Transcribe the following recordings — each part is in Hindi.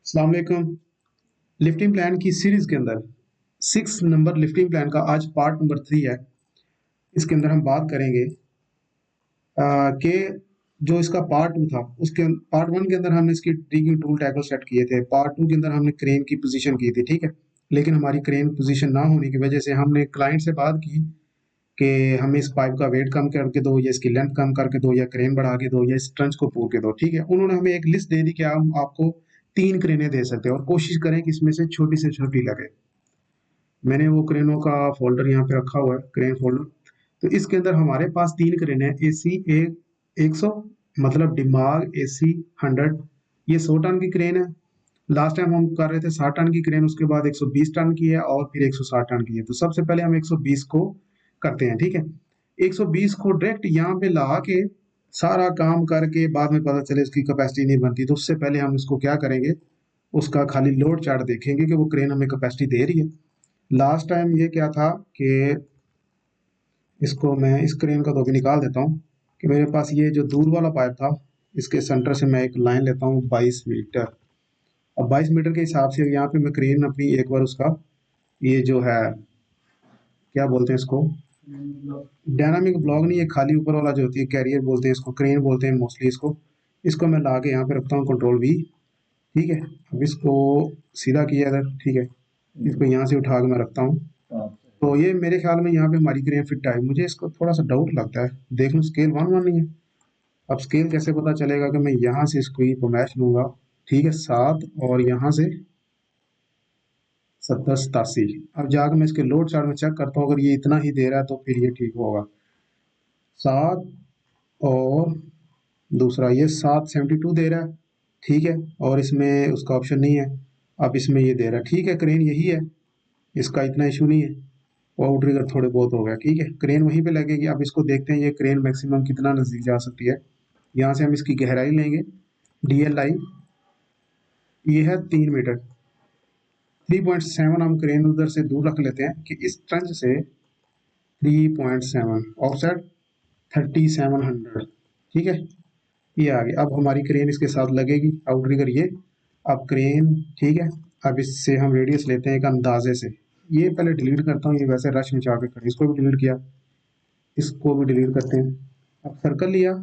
अस्सलाम वालेकुम। लिफ्टिंग प्लान की सीरीज के अंदर 6 नंबर लिफ्टिंग प्लान का आज पार्ट नंबर 3 है। इसके अंदर हम बात करेंगे कि जो इसका पार्ट 2 था उसके पार्ट 1 के अंदर हमने इसकी डिगिंग टूल टैकल सेट किए थे। पार्ट 2 के अंदर हमने क्रेन की पोजीशन की थी, ठीक है। लेकिन हमारी क्रेन पोजीशन ना होने की वजह से हमने क्लाइंट से बात की कि हमें इस पाइप का वेट कम करके दो, या इसकी लेंथ कम करके दो, या क्रेन बढ़ा के दो, या इस ट्रंच को पूर के दो, ठीक है। उन्होंने हमें एक लिस्ट दे दी कि हम आपको 3 क्रेनें दे सकते हैं और कोशिश करें कि इसमें से छोटी लगे। मैंने वो क्रेनों का फ़ोल्डर यहाँ पे रखा हुआ है, क्रेन फ़ोल्डर। तो इसके अंदर हमारे पास 3 क्रेन है। एसी ए 100, मतलब दिमाग एसी 100, ये 100 टन की क्रेन है। लास्ट टाइम हम कर रहे थे 60 टन की क्रेन, उसके बाद 120 टन की है और फिर 160 टन की है। तो सबसे पहले हम 120 को करते हैं, ठीक है। 120 को डायरेक्ट यहाँ पे ला के सारा काम करके बाद में पता चले उसकी कैपेसिटी नहीं बनती, तो उससे पहले हम इसको क्या करेंगे, उसका खाली लोड चार्ट देखेंगे कि वो क्रेन हमें कैपेसिटी दे रही है। लास्ट टाइम ये क्या था कि इसको मैं इस क्रेन का तो भी निकाल देता हूँ कि मेरे पास ये जो दूर वाला पाइप था, इसके सेंटर से मैं एक लाइन लेता हूँ 22 मीटर। अब 22 मीटर के हिसाब से यहाँ पे मैं क्रेन अपनी एक बार उसका ये जो है क्या बोलते हैं इसको, डायनामिक ब्लॉक नहीं, ये खाली ऊपर वाला जो होती है कैरियर बोलते हैं इसको, क्रेन बोलते हैं मोस्टली इसको। इसको मैं ला के यहाँ पे रखता हूँ कंट्रोल V, ठीक है। अब इसको सीधा किया इधर, ठीक है। इसको यहाँ से उठा के मैं रखता हूँ। तो ये मेरे ख्याल में यहाँ पे हमारी क्रेन फिट है। मुझे इसको थोड़ा सा डाउट लगता है, देख लूँ स्केल 1 1 नहीं है। अब स्केल कैसे पता चलेगा कि मैं यहाँ से इसको ही मैच लूंगा, ठीक है, 7 और यहाँ से 70 87। अब जाकर मैं इसके लोड चार्ट में चेक करता हूँ, अगर ये इतना ही दे रहा है तो फिर ये ठीक होगा। 7 और दूसरा ये 772 दे रहा है, ठीक है। और इसमें उसका ऑप्शन नहीं है। अब इसमें ये दे रहा है, ठीक है, क्रेन यही है, इसका इतना इशू नहीं है। और ट्रिगर थोड़े बहुत हो गया, ठीक है, क्रेन वहीं पे लगेगी। अब इसको देखते हैं ये क्रेन मैक्सिमम कितना नज़दीक जा सकती है। यहाँ से हम इसकी गहराई लेंगे, DLI ये है 3 मीटर। 3.7 हम क्रेन उधर से दूर रख लेते हैं कि इस ट्रंच से 3.7 ऑफसेट 3700, ठीक है। ये आ गया। अब हमारी क्रेन इसके साथ लगेगी, आउटरिगर ये। अब क्रेन, ठीक है। अब इससे हम रेडियस लेते हैं एक अंदाजे से। ये पहले डिलीट करता हूँ, ये वैसे रश में चाह के खड़ी, इसको भी डिलीट किया, इसको भी डिलीट करते हैं। अब सर्कल लिया,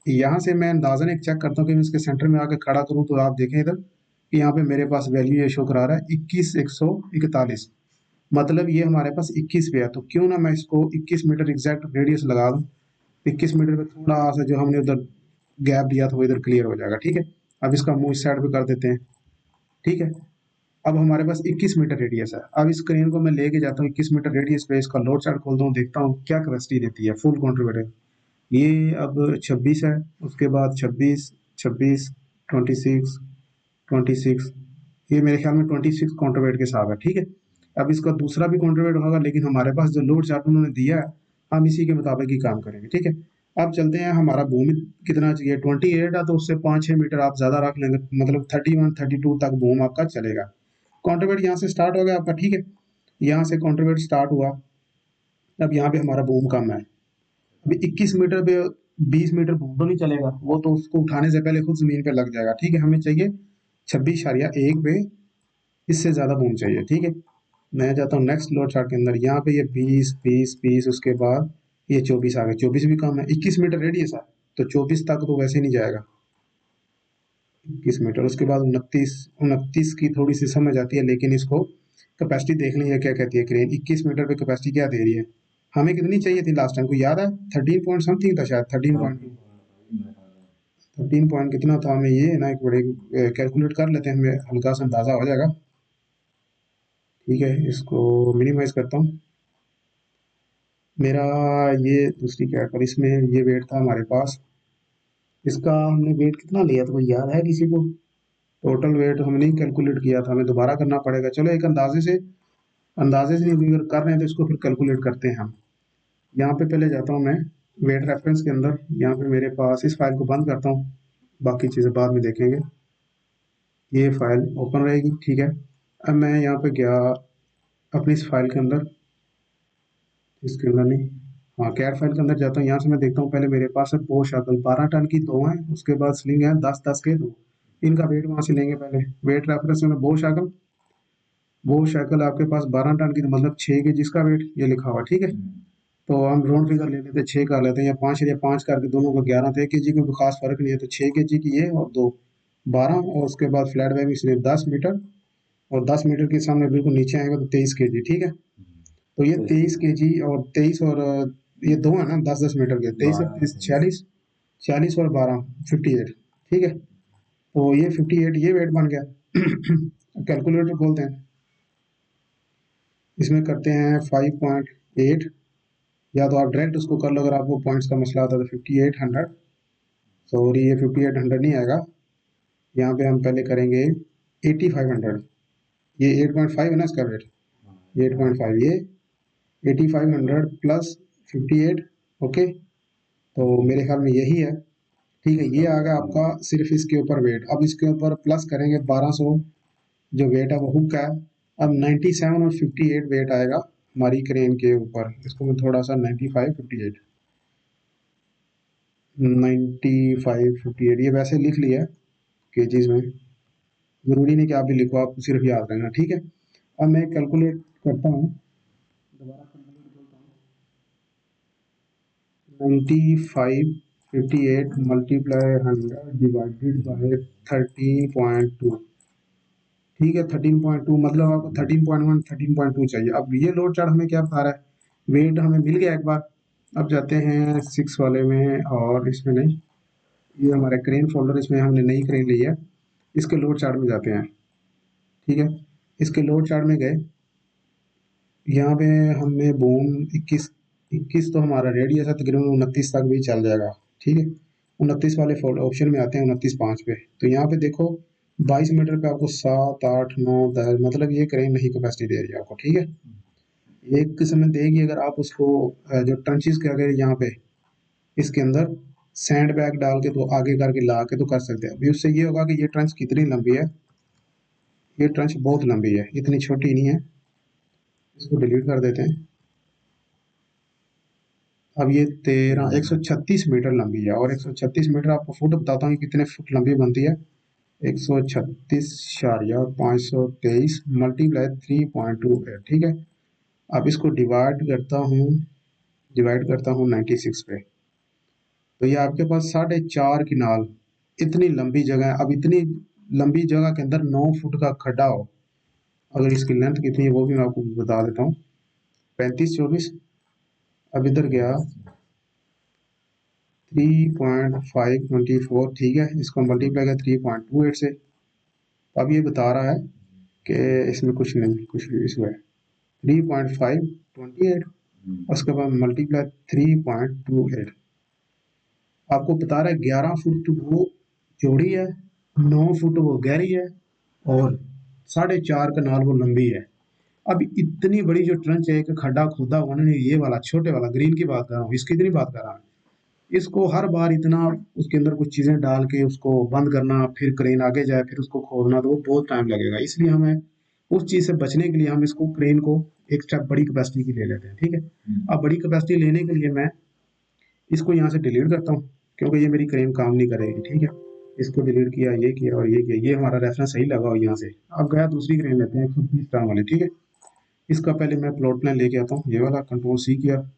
यहाँ से मैं अंदाजन एक चेक करता हूँ कि मैं इसके सेंटर में आके खड़ा करूँ, तो आप देखें इधर कि यहाँ पे मेरे पास वैल्यू ये शो करा रहा है 21,141, मतलब ये हमारे पास 21 पे है। तो क्यों ना मैं इसको 21 मीटर एग्जैक्ट रेडियस लगा दूँ। 21 मीटर पे थोड़ा सा जो हमने उधर गैप दिया था वो इधर क्लियर हो जाएगा, ठीक है। अब इसका मुंह इस साइड पे कर देते हैं, ठीक है। अब हमारे पास 21 मीटर रेडियस है। अब इस क्रेन को मैं लेके जाता हूँ 21 मीटर रेडियस पे, इसका लोड चार्ट खोलता हूँ, देखता हूँ क्या कैपेसिटी देती है फुल कॉन्ट्रीब्यूटर। ये अब 26 है, उसके बाद 26 26 26 26, ये मेरे ख्याल में 26 कॉन्ट्रीब्यूट के साथ है, ठीक है। अब इसका दूसरा भी कॉन्ट्रीब्यूट होगा, लेकिन हमारे पास जो लोड चार्ट उन्होंने दिया है हम इसी के मुताबिक ही काम करेंगे, ठीक है। अब चलते हैं, हमारा बूम कितना चाहिए, 28 है, तो उससे 5 6 मीटर आप ज़्यादा रख लेंगे, मतलब 31 32 तक बूम आपका चलेगा। कॉन्ट्रीब्यूट यहाँ से स्टार्ट हो गया आपका, ठीक है। यहाँ से कॉन्ट्रीब्यूट स्टार्ट हुआ। अब यहाँ पे हमारा बूम कम है, अभी 21 मीटर पे 20 मीटर बूम तो नहीं चलेगा, वो तो उसको उठाने से पहले खुद जमीन पे लग जाएगा, ठीक है। हमें चाहिए 26.1 पे, इससे ज़्यादा बूम चाहिए, ठीक है। मैं जाता हूँ नेक्स्ट लोड चार्ट के अंदर, यहाँ पे ये 20 20 20, उसके बाद ये 24 आ गया। 24 भी कम है, 21 मीटर रेडियस है, तो 24 तक तो वैसे नहीं जाएगा। 21 मीटर, उसके बाद 29 29 की थोड़ी सी समझ आती है, लेकिन इसको कैपेसिटी देख लीजिए क्या कहती है क्रेन। 21 मीटर पे कैपेसिटी क्या दे रही है, हमें कितनी चाहिए थी लास्ट टाइम, को याद है? 13 पॉइंट समथिंग था शायद, 13.2, 13 पॉइंट कितना था, हमें ये ना एक बड़े कैलकुलेट कर लेते हैं, हमें हल्का सा अंदाजा हो जाएगा, ठीक है। इसको मिनिमाइज करता हूँ। मेरा ये दूसरी कैट पर, इसमें ये वेट था हमारे पास, इसका हमने वेट कितना लिया था, कोई याद है किसी को? टोटल वेट हमने नहीं कैलकुलेट किया था, हमें दोबारा करना पड़ेगा। चलो एक अंदाजे से नहीं, अगर कर रहे हैं तो इसको फिर कैलकुलेट करते हैं हम। यहाँ पे पहले जाता हूँ मैं वेट रेफरेंस के अंदर, यहाँ पे मेरे पास, इस फाइल को बंद करता हूँ, बाकी चीज़ें बाद में देखेंगे। ये फाइल ओपन रहेगी, ठीक है। अब मैं यहाँ पे गया अपनी इस फाइल के अंदर, इसके अंदर नहीं, हाँ, कैट फाइल के अंदर जाता हूँ। यहाँ से मैं देखता हूँ, पहले मेरे पास है पोश अकल 12 टन की 2 हैं, उसके बाद स्लिंग है 10 10 के 2, इनका वेट वहां से लेंगे। पहले वेट रेफरेंस में वो साइकिल आपके पास 12 टन की, तो मतलब 6 kg का वेट ये लिखा हुआ, ठीक है। तो हम राउंड फिगर ले लेते हैं, 6 कर लेते हैं, या 5 करके दोनों को 11, तो 1 kg का कोई खास फर्क नहीं है। तो 6 kg की ये और दो 12, और उसके बाद फ्लैट बैग इसलिए 10 मीटर, और 10 मीटर के सामने बिल्कुल नीचे आएगा तो 23 kg, ठीक है। तो ये 23 kg और 23 और ये दो है ना 10-10 मीटर के, 23 और 46, 46 और 12 58, ठीक है। तो ये 58 ये वेट बन गया। कैलकुलेटर खोलते हैं, इसमें करते हैं 5.8, या तो आप डायरेक्ट उसको कर लो अगर आपको पॉइंट्स का मसला आता है, तो 5800, सॉरी ये 5800 नहीं आएगा। यहाँ पे हम पहले करेंगे 8500, ये 8.5 है ना इसका वेट, 8.5, ये 8500 प्लस 58, ओके। तो मेरे ख्याल में यही है, ठीक है। ये आ गया आपका सिर्फ इसके ऊपर वेट। अब इसके ऊपर प्लस करेंगे 1200 जो वेट है वो हुक का है। अब 97 और 58 वेट आएगा हमारी क्रेन के ऊपर। इसको मैं थोड़ा सा 95 58 95 58 ये वैसे लिख लिया केजीज में, जरूरी नहीं कि आप भी लिखो, आपको सिर्फ याद रहना, ठीक है। अब मैं कैलकुलेट करता हूँ, दोबारा कैलकुलेट करता हूँ, 95 58 मल्टीप्लाई 100 डिवाइडेड बाय 13.2, ठीक है। 13.2 मतलब आपको 13.1 13.2 चाहिए। अब ये लोड चार्ट हमें क्या बता रहा है, वेट हमें मिल गया एक बार। अब जाते हैं 6 वाले में, और इसमें नहीं, ये हमारा क्रेन फोल्डर, इसमें हमने नई क्रेन ली है। इसके लोड चार्ट में जाते हैं, ठीक है। इसके लोड चार्ट में गए, यहाँ पे हमें बूम 21 तो हमारा रेडियस है, तकरीबन 29 तक भी चल जाएगा, ठीक है। 29 वाले ऑप्शन में आते हैं, 29.5 पे। तो यहाँ पे देखो 22 मीटर पे आपको 7 8 9 10, मतलब ये क्रेन नहीं कैपेसिटी दे रही है आपको, ठीक है। एक किस्म देगी अगर आप उसको जो ट्रंचेस के अगर यहाँ पे इसके अंदर सैंड बैग डाल के तो आगे करके ला के तो कर सकते हैं। अभी उससे ये होगा कि ये ट्रंच कितनी लंबी है, ये ट्रंच बहुत लंबी है, इतनी छोटी नहीं है। इसको डिलीट कर देते हैं। अब ये 136 मीटर लंबी है, और 136 मीटर आपको फुट बताता हूँ कितने फुट लंबी बनती है। 136,523 मल्टीप्लाई 3.28, ठीक है। अब इसको डिवाइड करता हूँ 96 पे, तो ये आपके पास 4.5 किनाल, इतनी लंबी जगह है। अब इतनी लंबी जगह के अंदर 9 फुट का खड्डा हो, अगर इसकी लेंथ कितनी है वो भी मैं आपको बता देता हूँ, 35 24। अब इधर गया 3.524, ठीक है। इसको मल्टीप्लाई किया 3.28 से। अब ये बता रहा है कि इसमें कुछ नहीं, कुछ इसमें 3.528, उसके बाद मल्टीप्लाई 3.28, आपको बता रहा है 11 फुट वो चौड़ी है, 9 फुट वो गहरी है, और 4.5 कनाल वो लंबी है। अब इतनी बड़ी जो ट्रंच है, एक खड्डा खोदा उन्होंने, ये वाला छोटे वाला ग्रीन की बात कर रहा हूँ, इसकी इतनी बात कर रहा हूँ। इसको हर बार इतना उसके अंदर कुछ चीजें डाल के उसको बंद करना, फिर क्रेन आगे जाए, फिर उसको खोदना, तो वो बहुत टाइम लगेगा। इसलिए हमें उस चीज से बचने के लिए हम इसको क्रेन को एक स्टेप बड़ी कैपेसिटी की ले लेते हैं, ठीक है। अब बड़ी कैपेसिटी लेने के लिए मैं इसको यहाँ से डिलीट करता हूँ, क्योंकि ये मेरी क्रेन काम नहीं करेगी, ठीक है। इसको डिलीट किया, ये किया और ये किया, ये हमारा रेफरेंस सही लगा हो यहाँ से। अब गया दूसरी क्रेन लेते हैं 130 टन वाली, ठीक है। इसका पहले मैं प्लॉट प्लान लेके आता हूँ, ये वाला कंट्रोल सी किया,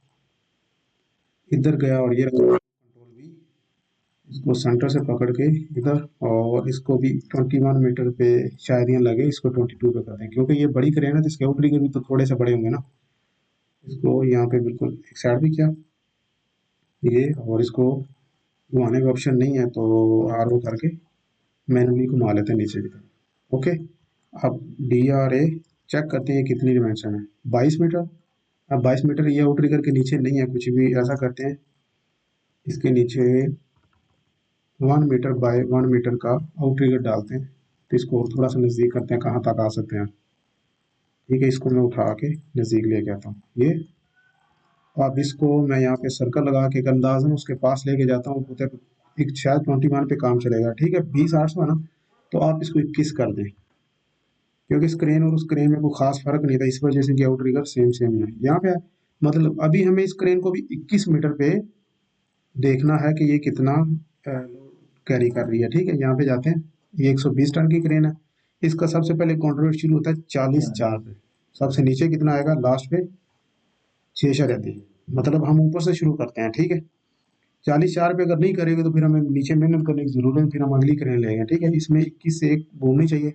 इधर गया और ये कंट्रोल वी, इसको सेंटर से पकड़ के इधर, और इसको भी 21 मीटर पे शायद यहाँ लगे, इसको 22 पे कर दें, क्योंकि ये बड़ी क्रेन है तो इसके आउटरिगर भी तो थोड़े से बड़े होंगे ना। इसको यहाँ पे बिल्कुल एक साइड भी किया ये, और इसको घुमाने का ऑप्शन नहीं है तो आर ओ करके मैनुअली घुमा लेते हैं नीचे की तरफ, ओके। अब डी आर ए चेक करते हैं कितनी डिमेंशन है, 22 मीटर। अब 22 मीटर ये आउटरिगर के नीचे नहीं है कुछ भी, ऐसा करते हैं इसके नीचे 1 मीटर बाय 1 मीटर का आउटरिगर डालते हैं। तो इसको और थोड़ा सा नज़दीक करते हैं, कहाँ तक आ सकते हैं, ठीक है। इसको मैं उठा के नज़दीक लेके आता हूँ ये। अब इसको मैं यहाँ पे सर्कल लगा के एक अंदाजन उसके पास लेके जाता हूँ, एक शायद 21 पे काम चलेगा, ठीक है। 20 800 है ना, तो आप इसको 21 कर दें, क्योंकि इस क्रेन और उस क्रेन में कोई खास फर्क नहीं था, इस वजह से कि आउटरिगर सेम सेम है यहाँ पे। मतलब अभी हमें इस क्रेन को भी 21 मीटर पे देखना है कि ये कितना कैरी कर रही है, ठीक है। यहाँ पे जाते हैं, ये 120 टन की क्रेन है। इसका सबसे पहले कॉन्ट्रीब्यूट शुरू होता है 40/4 पे। सबसे नीचे कितना आएगा लास्ट पे 6/3। मतलब हम ऊपर से शुरू करते हैं, ठीक है। 40/4 पे अगर नहीं करेंगे तो फिर हमें नीचे मेहनत करने की जरूरत है, फिर हम अगली क्रेन लेंगे, ठीक है। इसमें 21 से एक घूमनी चाहिए।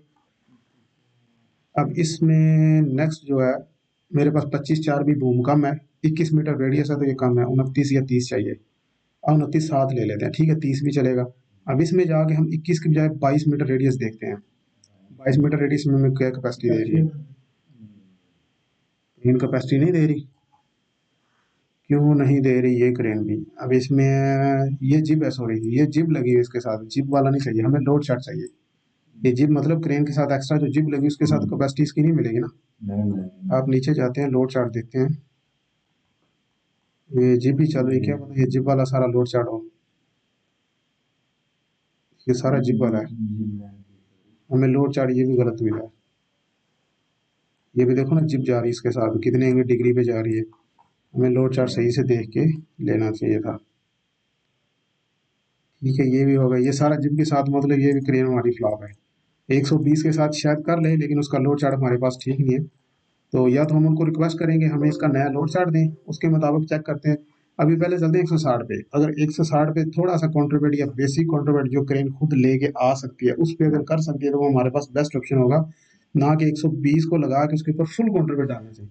अब इसमें नेक्स्ट जो है, मेरे पास 25/4 भी बूम कम है, 21 मीटर रेडियस है तो ये कम है, 29 या 30 चाहिए। अब 29 साथ ले लेते हैं, ठीक है, 30 भी चलेगा। अब इसमें जाके हम 21 की बजाय 22 मीटर रेडियस देखते हैं। 22 मीटर रेडियस में हमें क्या कैपेसिटी दे रही है? क्रेन कैपेसिटी नहीं दे रही। क्यों नहीं दे रही ये क्रेन भी? अब इसमें ये जिप है, सॉरी ये जिप लगी है इसके साथ, जिप वाला नहीं चाहिए हमें, लोड चार्ट चाहिए। ये जिप मतलब क्रेन के साथ एक्स्ट्रा जो जिप लगी उसके साथ कैपेसिटी इसकी नहीं मिलेगी ना। आप नीचे जाते हैं, लोड चार्ट देखते हैं। ये जिप ही चल रही है क्या? मतलब ये जिप वाला सारा लोड चार्ट हो, ये सारा जिप वाला है। हमें लोड चार्ट ये भी गलत मिला है। ये भी देखो ना, जिप जा रही है इसके साथ, कितने डिग्री पे जा रही है। हमें लोड चार्ट सही से देख के लेना चाहिए था। ठीक है, ये भी होगा, ये सारा जिप के साथ, मतलब ये भी क्रेन हमारी फ्लॉप है। 120 के साथ शायद कर ले, लेकिन उसका लोड चार्ट हमारे पास ठीक नहीं है। तो या तो हम उनको रिक्वेस्ट करेंगे हमें इसका नया लोड चार्ट दें, उसके मुताबिक चेक करते हैं। अभी पहले चलते हैं 160 पे। अगर 160 पे थोड़ा सा कॉन्ट्रीब्यूट या बेसिक कॉन्ट्रीब्यूट जो क्रेन खुद लेके आ सकती है उस पर अगर कर सकती है तो वो हमारे पास बेस्ट ऑप्शन होगा। ना कि 120 को लगा के उसके ऊपर फुल कॉन्ट्रीब्यूट डालना चाहिए।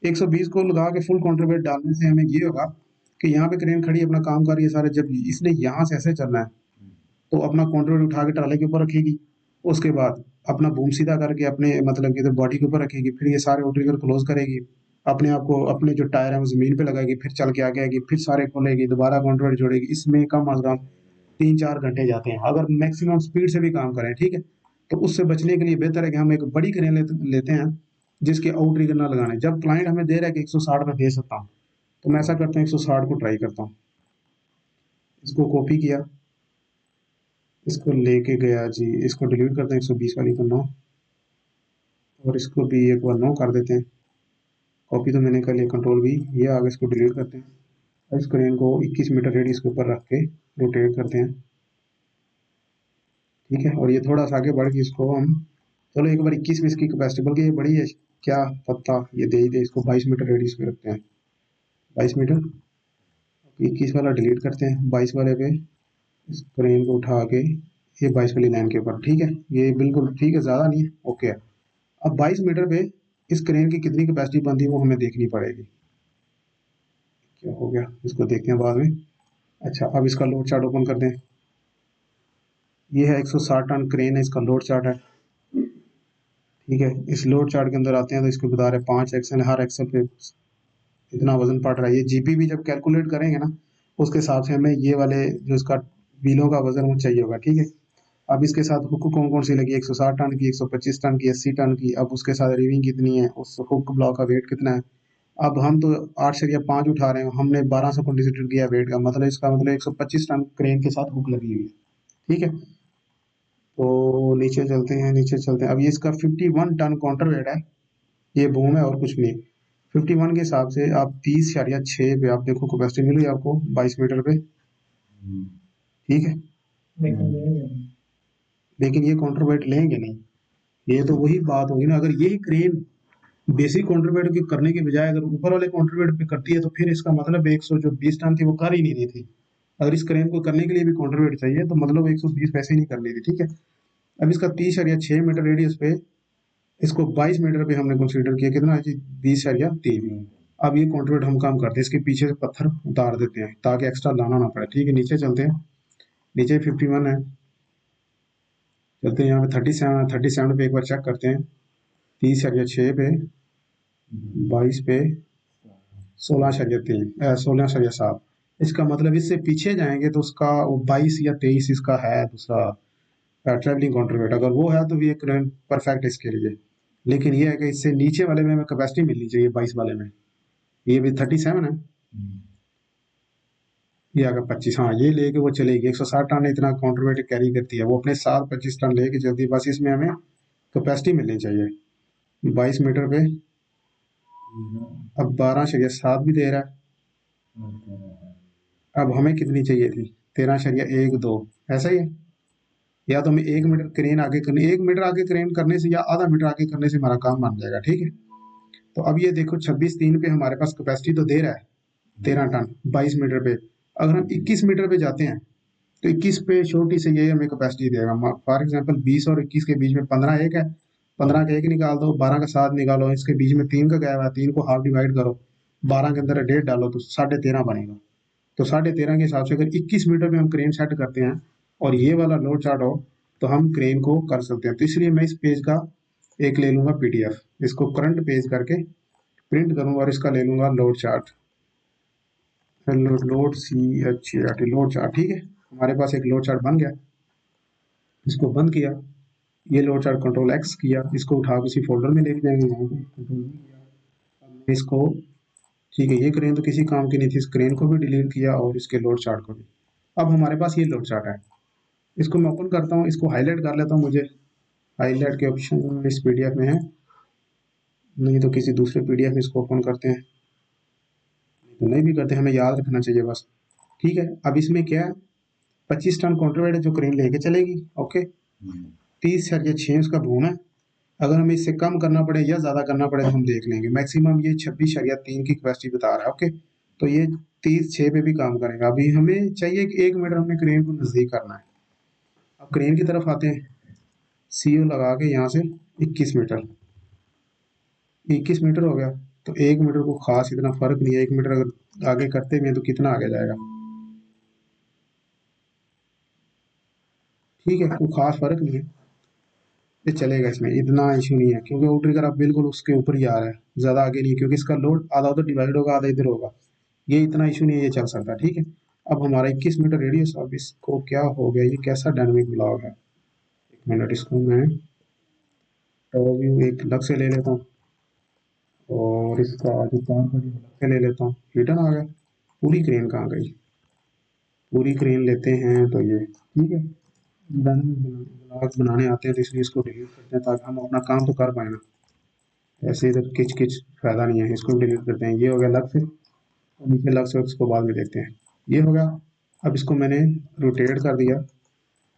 120 को लगा के फुल कॉन्ट्रीब्यूट डालने से हमें ये होगा कि यहाँ पे क्रेन खड़ी अपना काम कर रही है सारे, जब इसने यहाँ से ऐसे चलना है तो अपना कॉन्ट्रोल उठा के ट्राले के ऊपर रखेगी। उसके बाद अपना बूम सीधा करके अपने मतलब कि बॉडी के ऊपर रखेगी, फिर ये सारे आउटरिगर क्लोज करेगी, अपने आप को अपने जो टायर है वो जमीन पे लगाएगी, फिर चल के आगे आएगी, फिर सारे खोलेगी, दोबारा कॉन्ट्रोल जोड़ेगी। इसमें कम अज कम 3-4 घंटे जाते हैं अगर मैक्सिमम स्पीड से भी काम करें, ठीक है। तो उससे बचने के लिए बेहतर है कि हम एक बड़ी क्रेन लेते हैं जिसके आउटरिगर ना लगाने। जब क्लाइंट हमें दे रहा है कि 160 में दे सकता हूँ तो मैं ऐसा करता हूँ 160 को ट्राई करता हूँ। इसको कॉपी किया, इसको लेके गया जी, इसको डिलीट करते हैं 120 वाली को 9, और इसको भी एक बार 9 कर देते हैं। कॉपी तो मैंने कर लिया, कंट्रोल भी, ये आगे इसको डिलीट करते हैं। और इस क्रेन को 21 मीटर रेडियस के ऊपर रख के रोटेट करते हैं, ठीक है। और ये थोड़ा सा आगे बढ़ के इसको हम, चलो एक बार 21 में इसकी कैपेसिटी, बल्कि ये बड़ी है, क्या पता ये दे ही दे। इसको 22 मीटर रेडियस पे रखते हैं, 22 मीटर। 21 वाला डिलीट करते हैं, 22 वाले पे इस क्रेन को उठा के ये 22 वाली लाइन के ऊपर, ठीक है। ये बिल्कुल ठीक है, ज़्यादा नहीं है, ओके है। अब 22 मीटर पे इस क्रेन की कितनी कैपेसिटी बनती है वो हमें देखनी पड़ेगी। क्या हो गया, इसको देखते हैं बाद में। अच्छा, अब इसका लोड चार्ट ओपन कर दें। ये है 160 टन क्रेन है, इसका लोड चार्ट है, ठीक है। इस लोड चार्ट के अंदर आते हैं तो इसको बता रहे 5 एक्सल, हर एक्सल पे इतना वजन पड़ रहा है। ये जीपी भी जब कैलकुलेट करेंगे ना उसके हिसाब से हमें ये वाले जो इसका व्हीलों का वजन वो चाहिए होगा, ठीक है। अब इसके साथ हुक कौन कौन सी लगी, 160 टन की, 125 टन की, 80 टन की। अब उसके साथ रिविंग कितनी है, उस हुक ब्लॉक का वेट कितना है। अब हम तो 8/5 उठा रहे हैं, हमने 1200 कंसिडर किया वेट का, मतलब इसका मतलब 125 टन क्रेन के साथ हुक लगी हुई है, ठीक है। तो नीचे चलते हैं, नीचे चलते हैं। अब ये इसका 51 टन काउंटर वेट है, ये बूम है और कुछ नहीं। 51 के हिसाब से आप 30/6 पे आप देखो कैपेसिटी मिली आपको 22 मीटर पे, ठीक है। लेकिन ये काउंटर वेट लेंगे नहीं। ये तो वही बात होगी ना, अगर यही क्रेन बेसिक कॉन्ट्रीब्यूट की करने के बजाय अगर ऊपर वाले कॉन्ट्रीब्यूट पे करती है तो फिर इसका मतलब 120 टन थी वो कर ही नहीं रही थी। अगर इस क्रेन को करने के लिए भी कॉन्ट्रीब्यूट चाहिए तो मतलब 120 वैसे ही नहीं कर रही थी, ठीक है। अब इसका 30/6 मीटर रेडियस पे इसको 22 मीटर पे हमने कंसीडर किया, कितना है जी, 20/3। अब ये कॉन्ट्रीब्यूट हम काम करते हैं, इसके पीछे से पत्थर उतार देते हैं ताकि एक्स्ट्रा लाना ना पड़े, ठीक है। नीचे चलते हैं, नीचे 51 है, चलते हैं यहाँ पे 37, 37 पे एक बार चेक करते हैं। 30/6 पे 22 पे 16/3, 16/7। इसका मतलब इससे पीछे जाएंगे तो उसका 22 या 23 इसका है दूसरा ट्रेवलिंग कॉन्ट्रीब्यूट, अगर वो है तो भी एक परफेक्ट इसके लिए। लेकिन ये है कि इससे नीचे वाले में हमें कैपेसिटी मिलनी चाहिए 22 वाले में। ये भी 37 है, ये अगर 25, हाँ ये लेके वो चलेगी। 160 टन इतना कॉन्ट्रीब्यूट कैरी करती है, वो अपने साथ 25 टन लेके चलती है, बस इसमें हमें कैपेसिटी मिलनी चाहिए 22 मीटर पे। अब 12/7 भी दे रहा है। अब हमें कितनी चाहिए थी, 13/1, 2, ऐसा ही है। या तो हमें 1 मीटर क्रेन आगे करने, 1 मीटर आगे क्रेन करने से या आधा मीटर आगे करने से हमारा काम बन जाएगा, ठीक है। तो अब ये देखो 26.3 पे हमारे पास कैपेसिटी तो दे रहा है 13 टन 22 मीटर पे। अगर हम 21 मीटर पे जाते हैं तो 21 पे छोटी से ये हमें कैपेसिटी देगा। फॉर एग्जाम्पल 20 और 21 के बीच में 15 एक है, 15 का एक निकाल दो, 12 का 7 निकालो, इसके बीच में 3 का गया है, 3 को हाफ डिवाइड करो, 12 के अंदर 1.5 डालो तो 13.5 बनेगा। तो 13.5 के हिसाब से अगर 21 मीटर में हम क्रेन सेट करते हैं और ये वाला लोड चार्ट हो तो हम क्रेन को कर सकते हैं। तो इसलिए मैं इस पेज का एक ले लूंगा पीडीएफ, इसको करंट पेज करके प्रिंट करूंगा और इसका ले लूंगा load chart, load CHART load chart, ठीक है। हमारे पास एक लोड चार्ट बन गया, इसको बंद किया, ये लोड चार्ट कंट्रोल X किया, इसको उठा किसी फोल्डर में लेके जाएंगे, यहाँ पे कंट्रोल किया। अब मैं इसको, ठीक है, ये क्रेन तो किसी काम की नहीं थी, इस क्रेन को भी डिलीट किया और इसके लोड चार्ट को भी। अब हमारे पास ये लोड चार्ट है, इसको मैं ओपन करता हूँ, इसको हाईलाइट कर लेता हूँ, मुझे हाईलाइट के ऑप्शन इस पीडीएफ में है, नहीं तो किसी दूसरे पीडीएफ में इसको ओपन करते हैं, तो नहीं भी करते, हमें याद रखना चाहिए बस, ठीक है। अब इसमें क्या है, 25 टन कॉन्ट्रीवेट जो क्रेन लेके चलेगी, ओके। 30 या 6 उसका भून है, अगर हमें इससे कम करना पड़े या ज्यादा करना पड़े तो हम देख लेंगे। मैक्सिमम ये 26.3 की कैपेसिटी बता रहा है, ओके। तो ये 30 6 पे भी काम करेगा। अभी हमें चाहिए कि 1 मीटर हमने क्रेन को नजदीक करना है। अब क्रेन की तरफ आते हैं, CO लगा के यहाँ से 21 मीटर, 21 मीटर हो गया। तो 1 मीटर को खास इतना फर्क नहीं है, 1 मीटर अगर आगे करते भी हैं तो कितना आगे जाएगा, ठीक है, कोई खास फर्क नहीं है, ये चलेगा, इसमें इतना इशू नहीं है, क्योंकि वो ट्रिगर अब बिल्कुल उसके ऊपर ही आ रहा है, ज्यादा आगे नहीं, क्योंकि इसका लोड आधा उधर डिवाइड होगा, आधा इधर होगा, ये इतना इशू नहीं है, ये चल सकता है, ठीक है। अब हमारा 21 मीटर रेडियस, अब इसको क्या हो गया, ये कैसा डायनेमिक ब्लॉक है, 1 मिनट, इसको मैं टॉप व्यू एक अलग से ले लेता हूँ और इसका जो काम का अलग से ले लेता हूँ, रिटर्न आ गया। पूरी क्रेन कहाँ गई, पूरी क्रेन लेते हैं तो ये, ठीक है। डायनेमिक ब्लॉक बनाने आते हैं तो इसलिए इसको डिलीट करते हैं ताकि हम अपना काम तो कर पाए ना, ऐसे इधर किच किच फायदा नहीं है, इसको डिलीट करते हैं। ये हो गया अलग से, और नीचे अलग से उसको बाद में देखते हैं, ये हो गया। अब इसको मैंने रोटेट कर दिया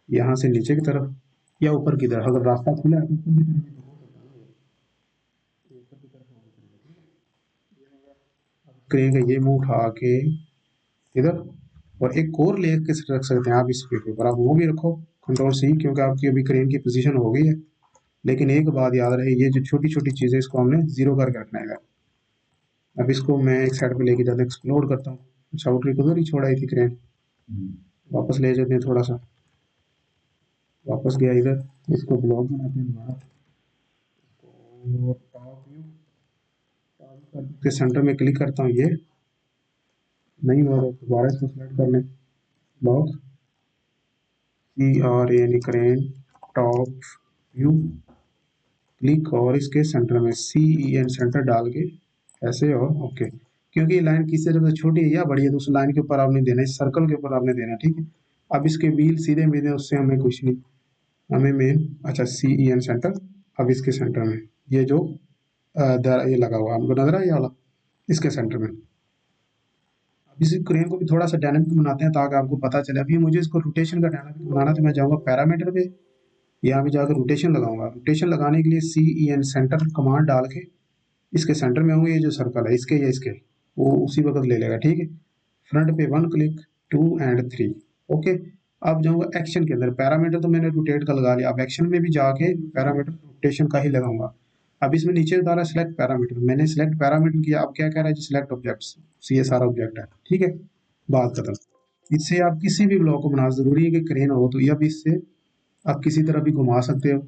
यहाँ से नीचे की तरफ या ऊपर की तरफ, अगर रास्ता खुला है तो ऊपर की तरफ, क्रेन का ये मुंह उठा के इधर, और एक और ले के रख सकते हैं आप इस पे ऊपर, आप वो भी रखो, कंट्रोल C, क्योंकि आपकी अभी क्रेन की पोजीशन हो गई है। लेकिन एक बात याद रहे, ये जो छोटी छोटी चीजें इसको हमने जीरो करके रखना है। अब इसको मैं एक साइड पे लेके जाता हूँ, एक्सप्लोर करता हूँ। अच्छा, आउटरी को उधर ही छोड़ाई थी क्रेन, वापस ले जाते हैं थोड़ा सा, वापस गया इधर, इसको ब्लॉक बनाते हैं दोबारा, टॉप व्यू के सेंटर में क्लिक करता हूँ, ये नहीं हो रहा, दोबारा इसको सेलेक्ट कर लें, ब्लॉक CRA यानी क्रेन टॉप व्यू, क्लिक, और इसके सेंटर में CEN सेंटर डाल के ऐसे, और ओके। क्योंकि लाइन किसी तरफ से छोटी है या बड़ी है तो उस लाइन के ऊपर आपने देना है, इस सर्कल के ऊपर आपने देना है, ठीक है। अब इसके व्हील सीधे मिले उससे हमें कुछ नहीं, हमें मेन, अच्छा CEN सेंटर, अब इसके सेंटर में ये जो ये लगा हुआ आपको नजर है ये वाला, इसके सेंटर में। अब इस क्रेन को भी थोड़ा सा डायनामिक बनाते हैं ताकि आपको पता चले। अभी मुझे इसको रोटेशन का डायनामिक बनाना, तो मैं जाऊँगा पैरामीटर पे, यहाँ पे जाकर रोटेशन लगाऊंगा। रोटेशन लगाने के लिए CEN सेंटर कमांड डाल के इसके सेंटर में होंगे ये जो सर्कल है, इसके या इसके, वो उसी वक्त ले लेगा, ठीक है। फ्रंट पे 1 क्लिक, 2 एंड 3, ओके। अब जाऊंगा एक्शन के अंदर, पैरामीटर तो मैंने रोटेट का लगा लिया, अब एक्शन में भी जाके पैरामीटर रोटेशन का ही लगाऊंगा। अब इसमें नीचे बता रहा है सिलेक्ट पैरामीटर, मैंने सिलेक्ट पैरामीटर किया, अब क्या कह रहा है, सिलेक्ट ऑब्जेक्ट्स, ये सारा ऑब्जेक्ट है, ठीक है, बात खत्म। इससे आप किसी भी ब्लॉक को बना, जरूरी है कि क्रेन हो तो, या भी इससे आप किसी तरह भी घुमा सकते हो,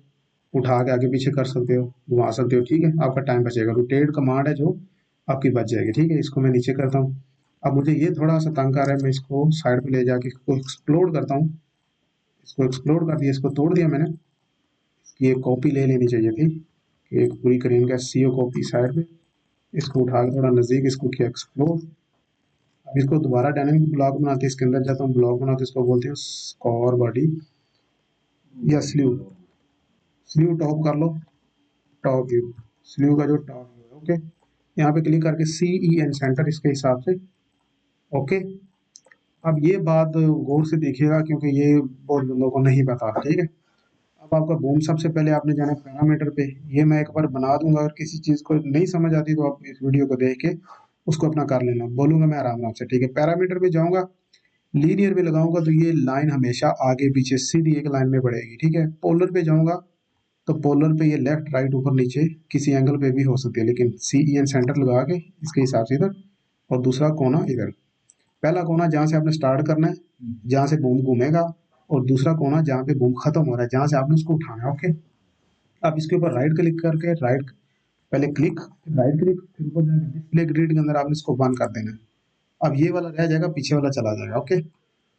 उठा के आगे पीछे कर सकते हो, घुमा सकते हो, ठीक है, आपका टाइम बचेगा। रोटेट कमांड है जो आपकी बच जाएगी, ठीक है। इसको मैं नीचे करता हूँ। अब मुझे ये थोड़ा सा तंग कर रहा है, मैं इसको साइड पे ले जाके इसको एक्सप्लोड करता हूँ, इसको एक्सप्लोड कर दिया, इसको तोड़ दिया मैंने, ये कॉपी ले लेनी चाहिए थी, एक पूरी क्रेन का CO कॉपी साइड पे, इसको उठा के थोड़ा नज़दीक, इसको किया एक्सप्लोर। अब इसको दोबारा डायनेमिक ब्लॉक बनाते हैं, इसके अंदर जाता हूँ, ब्लॉक बनाते इसको बोलते हैं स्कोर बॉडी या स्लीव, स्लीव टॉप कर लो, टॉप व्यू, स्लीव का जो टॉप व्यू है, ओके। यहाँ पे क्लिक करके CEN सेंटर इसके हिसाब से, ओके। अब ये बात गौर से देखिएगा क्योंकि ये बहुत लोगों को नहीं पता, ठीक है। अब आपका बूम सबसे पहले आपने जाना है पैरामीटर पे। ये मैं एक बार बना दूंगा, अगर किसी चीज़ को नहीं समझ आती तो आप इस वीडियो को देख के उसको अपना कर लेना, बोलूंगा मैं आराम आराम से, ठीक है। पैरामीटर पे जाऊंगा, लीनियर पे लगाऊंगा तो ये लाइन हमेशा आगे पीछे सीधी एक लाइन में बढ़ेगी, ठीक है। पोलर पे जाऊंगा तो पोलर पे ये लेफ्ट राइट ऊपर नीचे किसी एंगल पे भी हो सकती है, लेकिन सी ई एन सेंटर लगा के इसके हिसाब से इधर, और दूसरा कोना इधर। पहला कोना जहाँ से आपने स्टार्ट करना है, जहाँ से बूम घूमेगा, और दूसरा कोना जहाँ पे बूम खत्म हो रहा है, जहाँ से आपने उसको उठाना है, ओके। अब इसके ऊपर राइट क्लिक करके, राइट पहले क्लिक, राइट क्लिक, फिर ऊपर जाके डिस्प्ले ग्रिड के अंदर आपने इसको बंद कर देना है। अब ये वाला रह जाएगा, पीछे वाला चला जाएगा, ओके।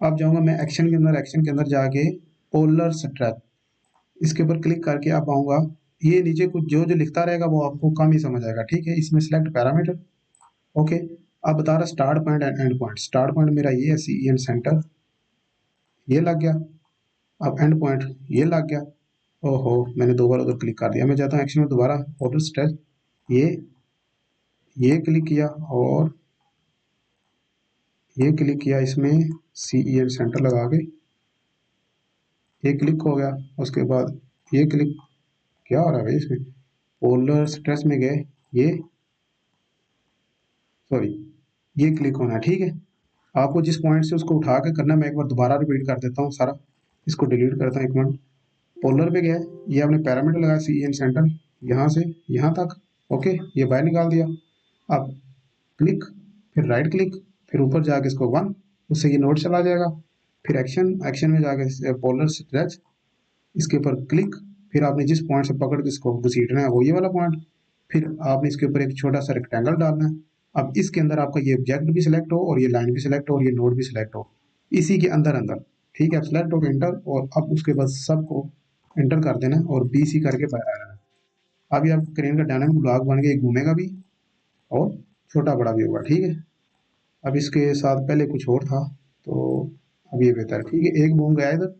अब जाऊंगा मैं एक्शन के अंदर, एक्शन के अंदर जाके पोलर स्ट्रेच, इसके ऊपर क्लिक करके आप आऊंगा। ये नीचे कुछ जो जो लिखता रहेगा वो आपको कम ही समझ आएगा, ठीक है। इसमें सिलेक्ट पैरामीटर, ओके। अब बता रहा start point and and point. Start point मेरा ये है सी एन सेंटर, ये लग गया। अब एंड पॉइंट ये लग गया। ओहो, मैंने दो बार उधर क्लिक कर दिया। मैं जाता हूँ एक्शन में दोबारा, फोटो स्ट्रेच, ये ये क्लिक किया, और ये क्लिक किया, इसमें सी ई एन सेंटर लगा के ये क्लिक हो गया। उसके बाद ये क्लिक, क्या हो रहा है भाई इसमें, पोलर स्ट्रेच में गए, ये सॉरी, ये क्लिक होना है, ठीक है। आपको जिस पॉइंट से उसको उठा के करना है, मैं एक बार दोबारा रिपीट कर देता हूँ सारा। इसको डिलीट करता हूँ, एक मिनट। पोलर पे गया, ये आपने पैरामीटर लगाया सी एन सेंटर, यहाँ से यहाँ तक, ओके, ये बाहर निकाल दिया। अब क्लिक, फिर राइट क्लिक, फिर ऊपर जाके इसको वन, उससे ये नोट चला जाएगा। फिर एक्शन, एक्शन में जाके पोलर स्ट्रेच, इसके ऊपर क्लिक, फिर आपने जिस पॉइंट से पकड़ के इसको घसीटना है वो ये वाला पॉइंट, फिर आपने इसके ऊपर एक छोटा सा रेक्टेंगल डालना है। अब इसके अंदर आपका ये ऑब्जेक्ट भी सिलेक्ट हो, और ये लाइन भी सिलेक्ट हो, और ये नोड भी सिलेक्ट हो, इसी के अंदर अंदर, ठीक है। अब सिलेक्ट हो इंटर, और अब उसके बाद सबको एंटर कर देना है, और बी सी करके बाहर आ जाना है। अब ये आपका क्रेन का डायनामिक ब्लॉक बन के घूमेगा भी, और छोटा बड़ा भी होगा, ठीक है। अब इसके साथ पहले कुछ और था, तो अब ये बेहतर है, ठीक है। एक बूम गया इधर,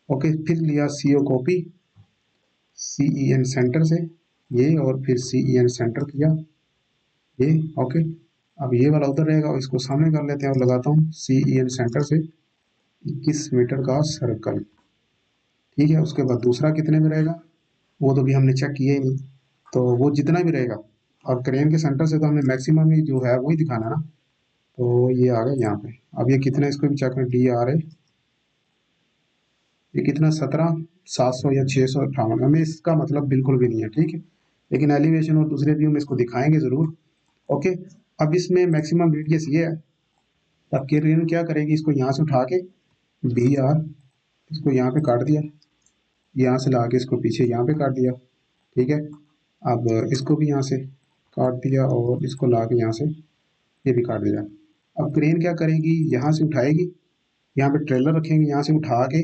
ओके। फिर लिया सी ओ कॉपी, सी ई एन सेंटर से ये, और फिर सी ई एन सेंटर किया ये, ओके। अब ये वाला उधर रहेगा, और इसको सामने कर लेते हैं, और लगाता हूँ सी ई एन सेंटर से 21 मीटर का सर्कल, ठीक है। उसके बाद दूसरा कितने में रहेगा वो तो भी हमने चेक किया ही नहीं, तो वो जितना भी रहेगा, और क्रेन के सेंटर से तो हमने मैक्सिमम ही जो है वही दिखाना ना, तो ये आ गया यहाँ पे। अब ये कितना, इसको भी चेक करें, डी आर है ये कितना, 17,700 या 658, हमें इसका मतलब बिल्कुल भी नहीं है, ठीक है। लेकिन एलिवेशन और दूसरे व्यू में इसको दिखाएंगे जरूर, ओके। अब इसमें मैक्सिमम रेडियस ये है। अब क्रेन क्या करेगी, इसको यहाँ से उठा के बी आर, इसको यहाँ पे काट दिया, यहाँ से ला के इसको पीछे यहाँ पे काट दिया, ठीक है। अब इसको भी यहाँ से काट दिया, और इसको ला के यहाँ से ये भी काट दिया। अब क्रेन क्या करेगी, यहाँ से उठाएगी, यहाँ पे ट्रेलर रखेंगे, यहाँ से उठा के,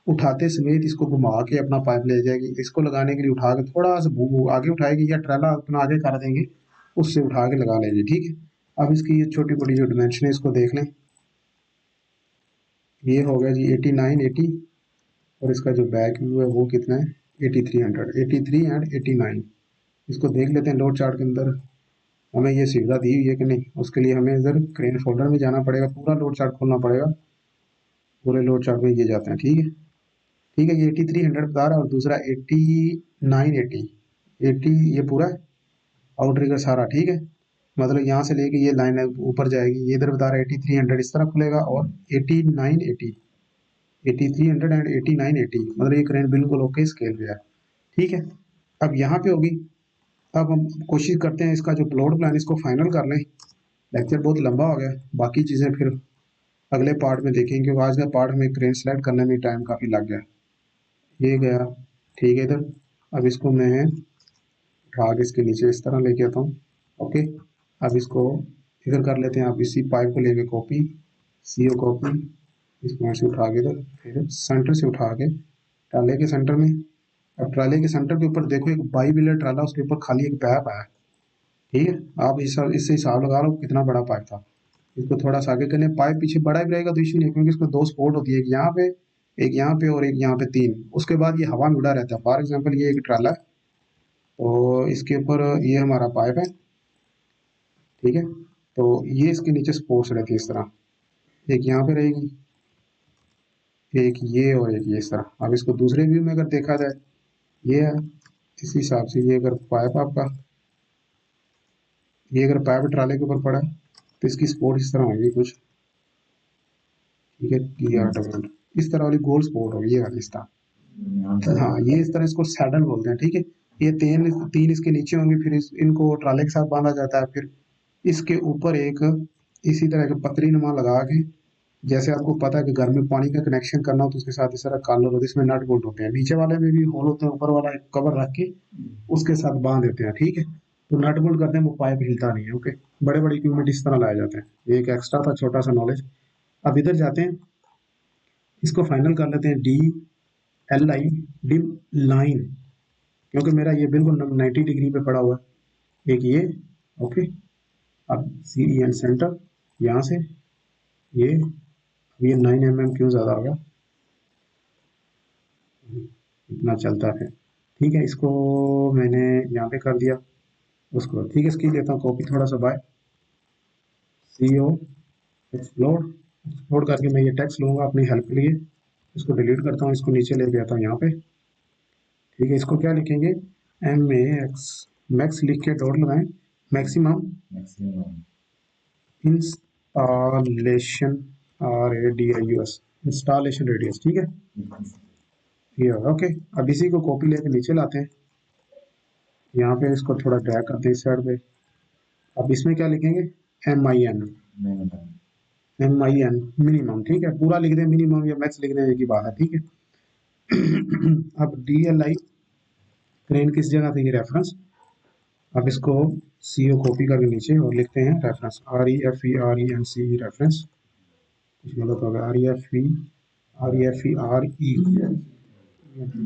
उठाते समेत इसको घुमा के अपना पाइप ले जाएगी। इसको लगाने के लिए उठा के थोड़ा सा आगे उठाएगी, या ट्रेलर अपना आगे कर देंगे, उससे उठा के लगा लेंगे, ठीक है। अब इसकी ये छोटी बड़ी जो डिमेंशन है इसको देख लें। ये हो गया जी 89, 80, और इसका जो बैक व्यू है वो कितना है, 8300, 83 एंड 89। इसको देख लेते हैं लोड चार्ट के अंदर हमें ये सुविधा दी हुई है कि नहीं। उसके लिए हमें इधर क्रेन फोल्डर में जाना पड़ेगा, पूरा लोड चार्ट खोलना पड़ेगा, पूरे लोड चार्ट में ये जाते हैं, ठीक है। ठीक है, ये 8300 बता रहा है, और दूसरा 89, 80 ये पूरा आउटरिगर सारा, ठीक है। मतलब यहाँ से लेके ये लाइन ऊपर जाएगी, ये इधर बता रहा है 8300 इस तरह खुलेगा, और 89, 80, 8300 एंड 89, 80, मतलब ये क्रेन बिल्कुल ओके स्केल पे है, ठीक है। अब यहाँ पे होगी। अब हम कोशिश करते हैं इसका जो प्लॉट प्लान इसको फाइनल कर लें। लेक्चर बहुत लंबा हो गया, बाकी चीज़ें फिर अगले पार्ट में देखेंगे, क्योंकि आज का पार्ट हमें क्रेन सेलेक्ट करने में टाइम काफ़ी लग गया। ये गया, ठीक है इधर। अब इसको मैं उठा के इसके नीचे इस तरह लेके आता हूँ, ओके। अब इसको इधर कर लेते हैं। अब इसी पाइप को लेके कॉपी, सी ओ कॉपी, इस पॉइंट से उठा के इधर, फिर सेंटर से उठा के ट्राले के सेंटर में। अब ट्राले के सेंटर के ऊपर देखो एक बाई व्हीलर ट्राला, उसके ऊपर खाली एक पाइप है, ठीक है। आप इससे हिसाब लगा लो कितना बड़ा पाइप था। इसको थोड़ा सा आगे करने, पाइप पीछे बड़ा भी रहेगा तो इशू नहीं, क्योंकि इसको दो स्पोर्ट होती है, एक यहाँ पे, एक यहाँ पे, और एक यहाँ पे, तीन। उसके बाद ये हवा में उड़ा रहता है। फॉर एग्जाम्पल ये एक ट्राला है, तो इसके ऊपर ये हमारा पाइप है, ठीक है। तो ये इसके नीचे स्पोर्ट्स रहती है इस तरह, एक यहाँ पे रहेगी, एक ये और एक ये इस तरह। अब इसको दूसरे व्यू में अगर देखा जाए, ये है इस हिसाब से। ये अगर पाइप आपका, ये अगर पाइप ट्राले के ऊपर पड़ा है तो इसकी सपोर्ट इस तरह होगी कुछ, ठीक है, TR इस तरह वाली गोल सपोर्ट होगी ये वाली इस तरह। हाँ, ये इस तरह इसको सैडल बोलते हैं, ठीक है। ये तीन तीन इसके नीचे होंगे, फिर इनको ट्राले के साथ बांधा जाता है, फिर इसके ऊपर एक इसी तरह के पतरी नुमा लगा के, जैसे आपको पता है कि घर में पानी का कनेक्शन करना हो तो उसके साथ इस तरह कॉलर होते हैं, इसमें नट बोल्ट होते हैं, नीचे वाले में भी होल होते हैं, ऊपर वाला एक कवर रख के उसके साथ बांध देते हैं, ठीक है। तो नट बोल्ट करते हैं, वो पाइप हिलता नहीं है, ओके। बड़े बड़े इक्विपमेंट इस तरह लाए जाते हैं। ये एक एक्स्ट्रा था छोटा सा नॉलेज। अब इधर जाते हैं, इसको फाइनल कर लेते हैं, DLI, डिम लाइन, क्योंकि मेरा ये बिल्कुल 90 डिग्री पे पड़ा हुआ है। एक ये, ओके। अब CEN सेंटर, यहाँ से ये 9 mm क्यों ज़्यादा होगा, इतना चलता है, ठीक है। इसको मैंने यहाँ पे कर दिया उसको, ठीक है। इसकी लेता हूँ कॉपी थोड़ा सा बाय CO एक्सप्लोर, एक्सप्लोर करके मैं ये टेक्स्ट लूँगा अपनी हेल्प के लिए। इसको डिलीट करता हूँ, इसको नीचे लेके आता हूँ यहाँ पे, ठीक है। इसको क्या लिखेंगे, MAX, मैक्स लिख के डॉट लगाएं, maximum installation, RADIUS, installation radius, ठीक है। ये ओके। अब इसी को कॉपी लेके नीचे लाते हैं, यहाँ पे इसको थोड़ा ड्रैग करते हैं इस साइड पे। अब इसमें क्या लिखेंगे, MIN मिनिमम, ठीक है। पूरा लिख दें मिनिमम या मैक्स लिख दें, एक ही बात है, ठीक है। अब DLI क्रेन किस जगह पे, ये रेफरेंस। अब इसको CO कॉपी करके नीचे और लिखते हैं रेफरेंस, REFERENCE रेफरेंस, कुछ गलत होगा, REFE,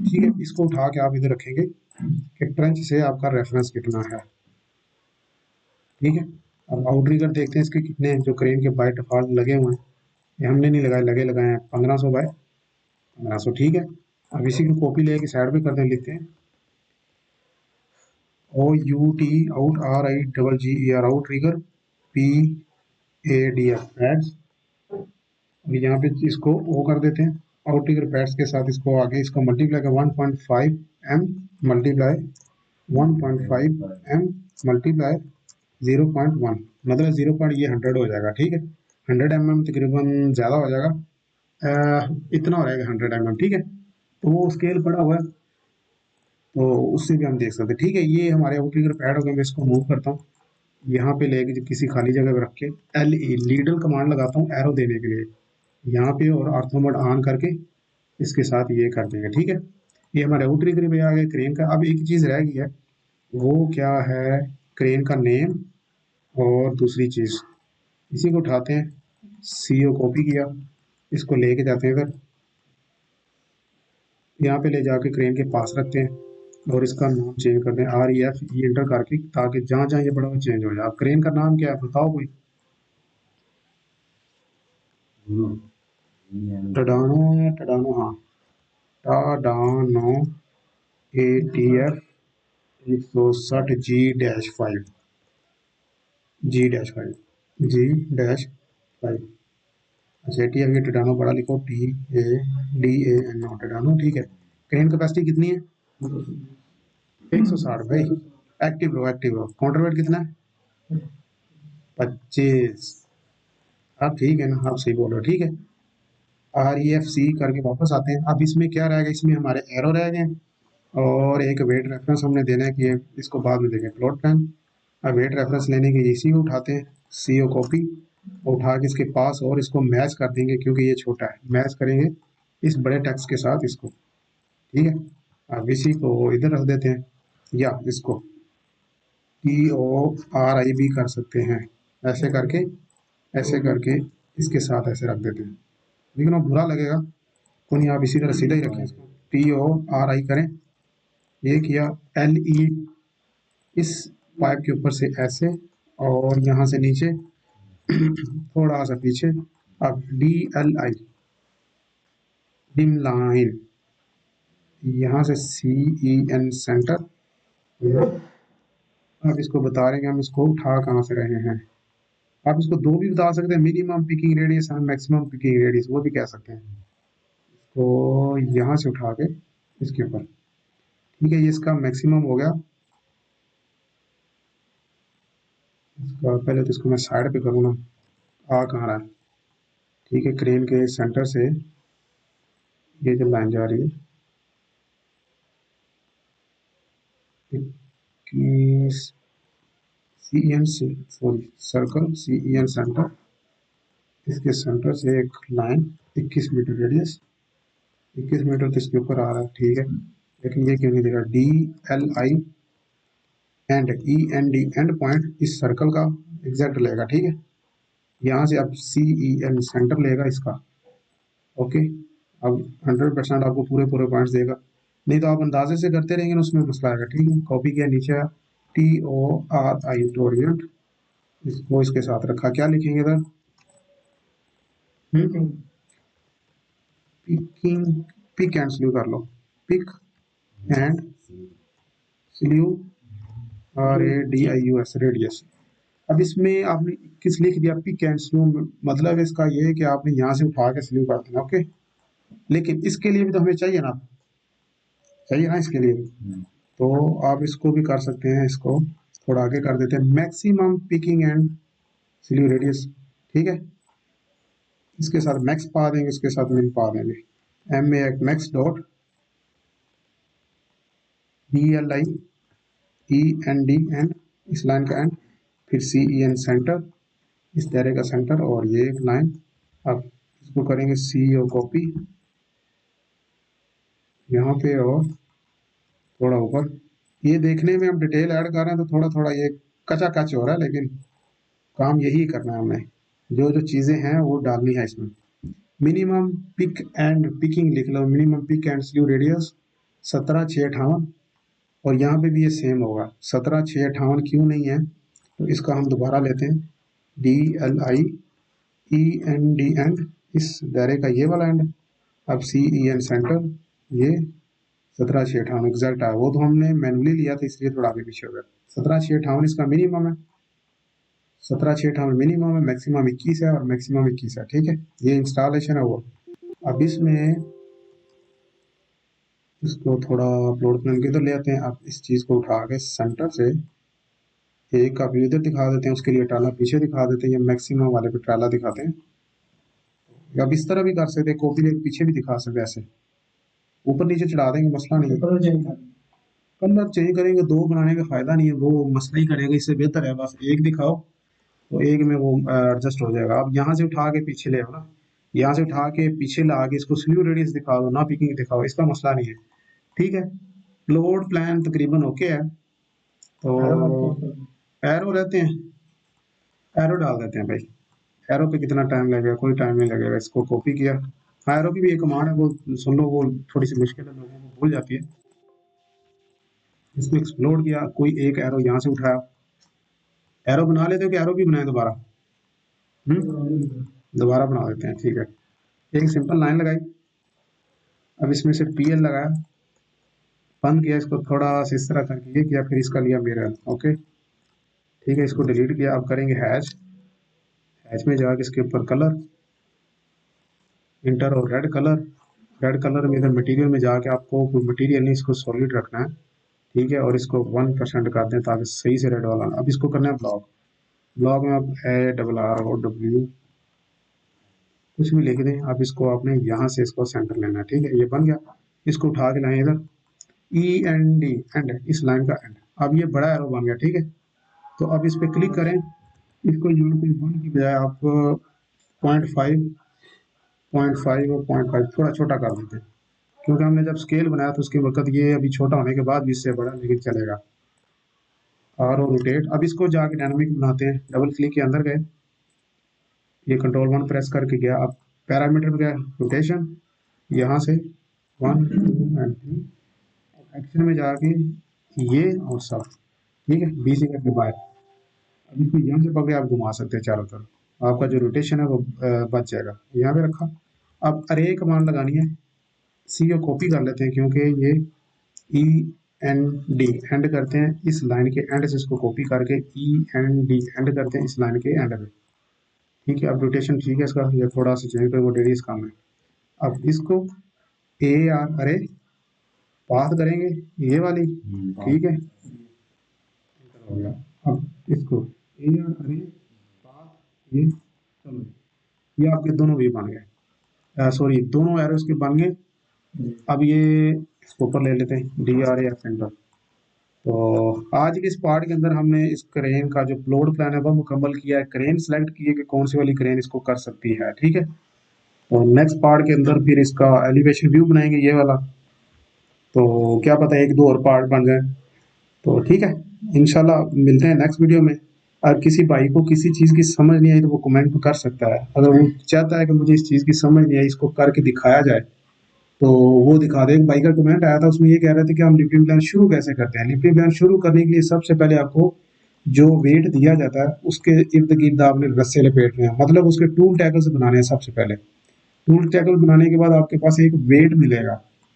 ठीक है। इसको उठा के आप इधर रखेंगे कि ट्रेंच से आपका रेफरेंस कितना है, ठीक है। अब आउटरिगर देखते हैं इसके कितने हैं, जो क्रेन के बाय डिफॉल्ट लगे हुए हैं, ये हमने नहीं लगाए, लगाए हैं 1500 बाय 1500, ठीक है। अब इसी की कॉपी लेके साइड पे करते हैं, लिखते हैं OUT, out, RIGGER, outrigger, PADF pads. और यहाँ पे इसको O कर देते हैं, आउट रिगर पैड्स के साथ इसको आगे इसको मल्टीप्लाई कर 1.5 M मल्टीप्लाई 1.5 M मल्टीप्लाई 0.1, मतलब 0 पॉइंट ये 100 हो जाएगा, ठीक है। 100 mm तकरीबन ज़्यादा हो जाएगा, इतना हो जाएगा 100 mm, ठीक है। तो वो स्केल पड़ा हुआ है, तो उससे भी हम देख सकते हैं, ठीक है। ये हमारे आउटरिगर पैड हो गए। मैं इसको मूव करता हूँ, यहाँ पे लेके किसी खाली जगह पे रख के LE लीडल कमांड लगाता हूँ एरो देने के लिए यहाँ पे, और ऑर्थो मोड ऑन करके इसके साथ ये कर देंगे, ठीक है। ये हमारे आउटरिगर पे आ गए क्रेन का। अब एक चीज़ रह गई है, वो क्या है, क्रेन का नेम और दूसरी चीज़। इसी को उठाते हैं, CO कॉपी किया, इसको लेके जाते हैं फिर यहाँ पे ले जाके क्रेन के पास रखते हैं और इसका नाम चेंज करते हैं, REF ये एंटर करके, ताकि जहाँ जहाँ ये बड़ा वो चेंज हो जाए। अब क्रेन का नाम क्या है बताओ कोई, टडानो है, टडानो, हाँ, टाडानो ATF 160G-5, G-5। अच्छा, ATF ये टडानो बड़ा लिखो, TADANO, टडानो, ठीक है। क्रेन कैपेसिटी कितनी है, 160 भाई। एक्टिव रो काउंटर वेट कितना है, 25। आप ठीक है ना, आप सही बोल रहे हो, ठीक है। REFC करके वापस आते हैं। अब इसमें क्या रहेगा, इसमें हमारे एरो रह गए और एक वेट रेफरेंस हमने देना है कि इसको बाद में देंगे प्लॉट प्लान। अब वेट रेफरेंस लेने के इसी को उठाते हैं, CO कॉपी उठा के इसके पास और इसको मैच कर देंगे, क्योंकि ये छोटा है, मैच करेंगे इस बड़े टेक्स्ट के साथ इसको, ठीक है। अब इसी को इधर रख देते हैं, या इसको TORI भी कर सकते हैं, ऐसे करके, ऐसे करके इसके साथ ऐसे रख देते हैं, लेकिन वो बुरा लगेगा, तो नहीं, आप इसी तरह सीधा ही रखें इसको, TORI करें, ये किया। LE इस पाइप के ऊपर से ऐसे, और यहाँ से नीचे थोड़ा सा पीछे। अब DLI डिम लाइन, यहाँ से CEN सेंटर। अब इसको बता रहे हैं हम इसको उठा कहाँ से रहे हैं, आप इसको दो भी बता सकते हैं, मिनिमम पिकिंग रेडियस और मैक्सिमम पिकिंग रेडियस, वो भी कह सकते हैं। तो यहाँ से उठा के इसके ऊपर, ठीक है, ये इसका मैक्सिमम हो गया। इसका पहले तो इसको मैं साइड पे करूँ ना, आ कहाँ रहा है, ठीक है, क्रेन के सेंटर से ये जो लाइन जा रही है, 21 CEN से, सॉरी सर्कल CEN सेंटर, इसके सेंटर से एक लाइन 21 मीटर रेडियस, 21 मीटर तो इसके ऊपर आ रहा है, ठीक है, लेकिन ये क्यों नहीं दे रहा, DLI and END and point इस सर्कल का एग्जैक्ट लेगा, ठीक है, यहाँ से अब CEN सेंटर लेगा इसका, ओके। अब 100% आपको पूरे पूरे पॉइंट्स देगा, नहीं तो आप अंदाजे से करते रहेंगे ना, उसमें मसला आएगा, ठीक है। कॉपी किया नीचे TORI टोरियंट, इसको इसके साथ रखा, क्या लिखेंगे इधर, पिकिंग, पिक एंड स्ल्यू कर लो, pick and slew, RADIUS radius. अब इसमें आपने किस लिख दिया, पिक एंड स्ल्यू, मतलब इसका ये है कि आपने यहाँ से उठा के स्ल्यू कर देना, ओके। लेकिन इसके लिए भी तो हमें चाहिए ना, चाहिए ना इसके लिए, तो आप इसको भी कर सकते हैं, इसको थोड़ा आगे कर देते हैं, maximum picking and sleeve radius, ठीक है, इसके साथ मैक्स पा देंगे, इसके साथ मिन पा देंगे, मैक्स डॉट DLI एंड इस लाइन का एंड, फिर CEN सेंटर, इस दायरे का सेंटर, और ये एक लाइन। अब इसको करेंगे CEO कॉपी यहाँ पे और थोड़ा ऊपर, ये देखने में हम डिटेल ऐड कर रहे हैं तो थोड़ा थोड़ा ये कचा कच हो रहा है, लेकिन काम यही करना है हमें, जो जो चीज़ें हैं वो डालनी है इसमें। मिनिमम पिक एंड पिकिंग लिख लो, minimum pick and slew radius 17,658, और यहाँ पे भी ये सेम होगा, 17,658 क्यों नहीं है, तो इसका हम दोबारा लेते हैं, DLI एंड इस दायरे का ये वाला एंड, अब CEN सेंटर, ये 17,658 एग्जैक्ट है, वो तो हमने मैनुअली लिया था इसलिए थोड़ा आगे पीछे हो गया। 17,658 इसका मिनिमम है, 17,658 मिनिमम है, मैक्सिमम 21 है और मैक्सिमम 21 है, ठीक है, ये इंस्टॉलेशन है वो। अब इसमें इसको थोड़ा अपलोड प्लान के इधर ले आते हैं, अब इस चीज़ को उठा के सेंटर से एक का व्यू इधर दिखा देते हैं, उसके लिए ट्राला पीछे दिखा देते हैं, या मैक्सिमम वाले पे ट्राला दिखाते हैं, या अब इस तरह भी कर सकते हैं, कॉपी लेके पीछे भी दिखा सकते हैं, ऐसे ऊपर नीचे चढ़ा देंगे, मसला नहीं है। कलर चेंज करेंगे, दो बनाने का फायदा नहीं है, वो मसला ही करेगा, इससे बेहतर है बस एक दिखाओ, तो एक में वो एडजस्ट हो जाएगा। अब यहाँ से उठा के पीछे ले आओ ना, यहाँ से उठा के पीछे ला के इसको स्ल्यू रेडियस दिखा दो ना, पिकिंग दिखाओ, इसका मसला नहीं है, ठीक है। लोड प्लान तकरीबन ओके है, तो एरो रहते हैं, एरो डाल देते हैं भाई, एरो पे कितना टाइम लगेगा, कोई टाइम नहीं लगेगा, इसको कॉपी किया। हाँ, एरो की भी एक कमांड है, वो सुन लो, वो थोड़ी सी मुश्किल है, लोगों को भूल जाती है। इसको एक्सप्लोर किया, कोई एक एरो यहाँ से उठाया, एरो बना लेते हो कि एरो भी बनाए दोबारा, दोबारा बना देते हैं, ठीक है। एक सिंपल लाइन लगाई, अब इसमें से PL लगाया, बंद किया, इसको थोड़ा सा इस तरह करके ये किया, फिर इसका लिया मिरर, ओके, ठीक है, इसको डिलीट किया। अब करेंगे हैच, हैच में जाके इसके ऊपर कलर इंटर और रेड कलर में इधर मटेरियल में जाके आपको कोई मटेरियल नहीं, इसको सॉलिड रखना है, ठीक है, और इसको 1% कर दें ताकि सही से रेड वाला। अब इसको करना है ब्लॉक, ब्लॉक में आप ARROW कुछ भी लिख दें, अब इसको आपने यहाँ से इसको सेंटर लेना है, ठीक है, ये बन गया, इसको उठा के लाएं इधर, END एंड इस लाइन का एंड, अब ये बड़ा एरो बन गया, ठीक है। तो अब इस पर क्लिक करें, इसको यहाँ पे 1 की बजाय आप 0.5 0.5 और 0.5 थोड़ा छोटा कर देते हैं, क्योंकि हमने जब स्केल बनाया तो उसके वक्त ये अभी छोटा होने के बाद भी इससे बड़ा, लेकिन चलेगा। और रोटेट, अब इसको जाके डायनामिक बनाते हैं, डबल क्लिक के अंदर गए, ये Ctrl 1 प्रेस करके गया, अब पैरामीटर में गया रोटेशन, यहाँ से 1 2 एंड 3, एक्शन में जाके ये और सब, ठीक है, BC करके बाहर, अब इसको यहाँ से पकड़े आप घुमा सकते हैं चारों तरफ, आपका जो रोटेशन है वो बच जाएगा। यहाँ पे रखा, अब अरे कमांड लगानी है, CO कॉपी कर लेते हैं, क्योंकि ये END एंड करते हैं, इस लाइन के एंड से इसको कॉपी करके END एंड करते हैं इस लाइन के एंड पे, ठीक है, अब रोटेशन ठीक है इसका, ये थोड़ा सा चेंज करें, वो रेडियस कम है। अब इसको ए आर अरे पाथ करेंगे ये वाली, ठीक है, हो गया। अब इसको ए आर अरे पाथ ये, चलो ये आपके दोनों भी बन गए, सॉरी दोनों एरोस के बन गए। अब ये इसको ऊपर ले लेते हैं, डी आर एफ एंटर। तो आज के इस पार्ट के अंदर हमने इस क्रेन का जो फ्लोर प्लान है वो मुकम्मल किया है, क्रेन सेलेक्ट की है कि कौन सी वाली क्रेन इसको कर सकती है, ठीक है। तो नेक्स्ट पार्ट के अंदर फिर इसका एलिवेशन व्यू बनाएंगे ये वाला, तो क्या पता एक दो और पार्ट बन जाए। तो ठीक है, इंशाल्लाह मिलते हैं नेक्स्ट वीडियो में। अगर किसी भाई को किसी चीज़ की समझ नहीं आई तो वो कमेंट कर सकता है, अगर वो चाहता है कि मुझे इस चीज़ की समझ नहीं आई इसको करके दिखाया जाए तो वो दिखा दे। एक भाई का कमेंट आया था, उसमें ये कह रहे थे कि हम लिफ्टिंग प्लान शुरू कैसे करते हैं। लिफ्टिंग प्लान शुरू करने के लिए सबसे पहले आपको जो वेट दिया जाता है उसके इर्द गिर्द आपने रस्से लपेटने हैं, मतलब उसके टूल टैकल्स बनाने हैं। सबसे पहले टूल टैकल बनाने के बाद आपके पास एक वेट मिलेगा,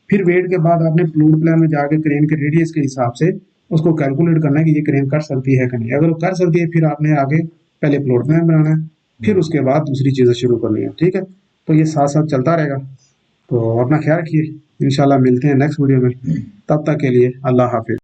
फिर वेट के बाद आपने फ्लोर प्लान में जाके क्रेन के रेडियस के हिसाब से उसको कैलकुलेट करना है कि ये क्रेन कर सकती है कि नहीं। अगर वो कर सकती है फिर आपने आगे पहले फ्लोर प्लान बनाना है, फिर उसके बाद दूसरी चीज़ें शुरू करनी है, ठीक है। तो ये साथ साथ चलता रहेगा। तो अपना ख्याल रखिए, इंशाल्लाह मिलते हैं नेक्स्ट वीडियो में, तब तक के लिए अल्लाह हाफिज।